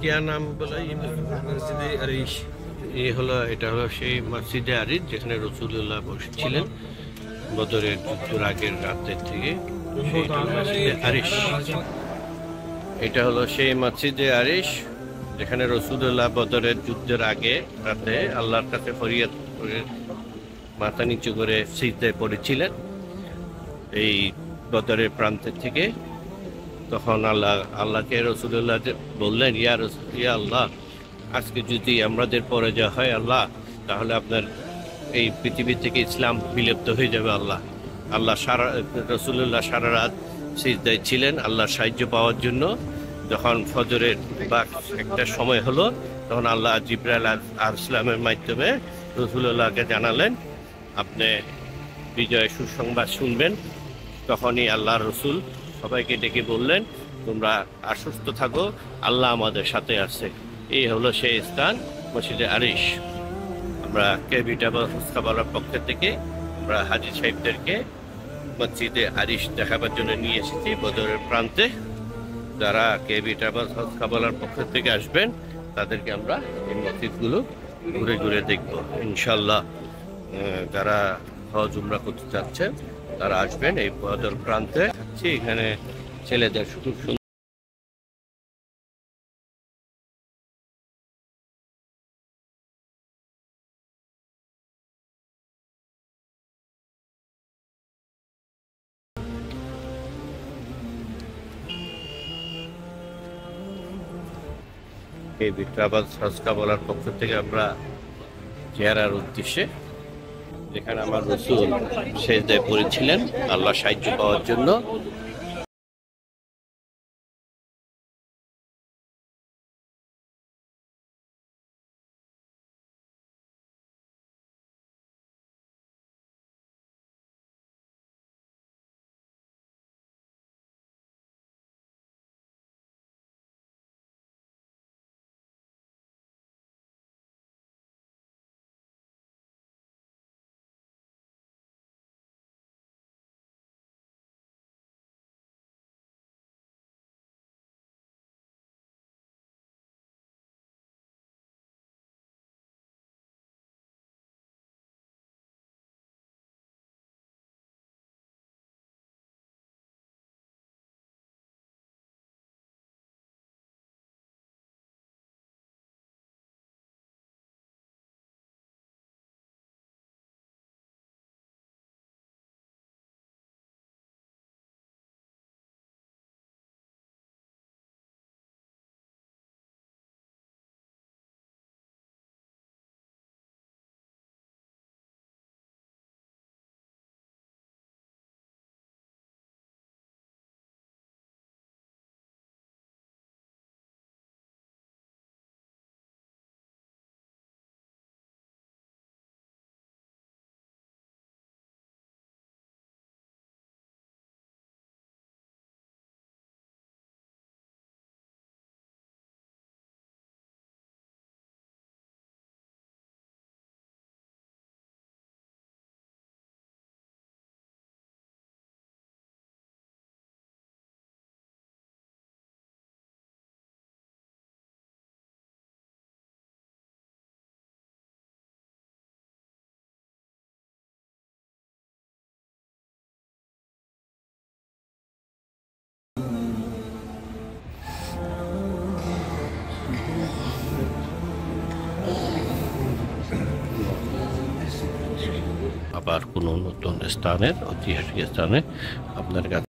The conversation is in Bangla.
क्या नाम बोला মসজিদে আরিশ? এটা হলো সেই মসজিদে আরিশ যেখানে রাসূলুল্লাহ বসেছিলেন বদরের যুদ্ধের আগের রাতের থেকে। মসজিদে আরিশ, এটা হলো সেই মসজিদে আরিশ যেখানে রাসূলুল্লাহ বদরের যুদ্ধের আগে রাতে আল্লাহর কাছে ফরিয়াদ করে মাথা নিচু করে সিজদায় পড়েছিলেন এই বদরের প্রান্তের থেকে। তখন আল্লাহকে রাসূলুল্লাহ বললেন, ইয়া আল্লাহ, আজকে যদি আমাদের পরাজয় হয় আল্লাহ, তাহলে আপনার এই পৃথিবী থেকে ইসলাম বিলুপ্ত হয়ে যাবে আল্লাহ। রাসূলুল্লাহ সারা রাত সিজদায় ছিলেন আল্লাহর সাহায্য পাওয়ার জন্য। যখন ফজরের বা একটা সময় হলো, তখন আল্লাহ জিবরাইল আলাইহিস সালামের মাধ্যমে রাসূলুল্লাহকে জানালেন, আপনি বিজয় সুসংবাদ শুনবেন। তখনই আল্লাহর রাসূল সবাইকে ডেকে বললেন, তোমরা আশ্বস্ত থাকো, আল্লাহ আমাদের সাথে আছে। এই হলো সেই স্থান মসজিদে আরিশ। আমরা কেবি ট্রাভেলস হজকাবালার পক্ষ থেকে আমরা হাজী সাহেবদেরকে মসজিদে আরিশ দেখাবার জন্য নিয়ে এসেছি বদরের প্রান্তে। যারা কেবি ট্রাভেলস হজকাবালার পক্ষ থেকে আসবেন তাদেরকে আমরা এই মসজিদগুলো ঘুরে ঘুরে দেখবো ইনশাল্লাহ। যারা হজ উমরা করতে চাচ্ছেন তারা আসবেন এই বদর প্রান্তে। এখানে ছেলেদের খুব সুন্দর কেবি ট্রাভেলস হজকাবালার পক্ষ থেকে আমরা জিয়ারার উদ্দেশ্যে, যেখানে আমার রাসূল সিজদায় পড়েছিলেন আল্লাহ সাহায্য পাওয়ার জন্য। আবার কোনো নতুন স্থানের ঐতিহাসিক স্থানে আপনার কাছে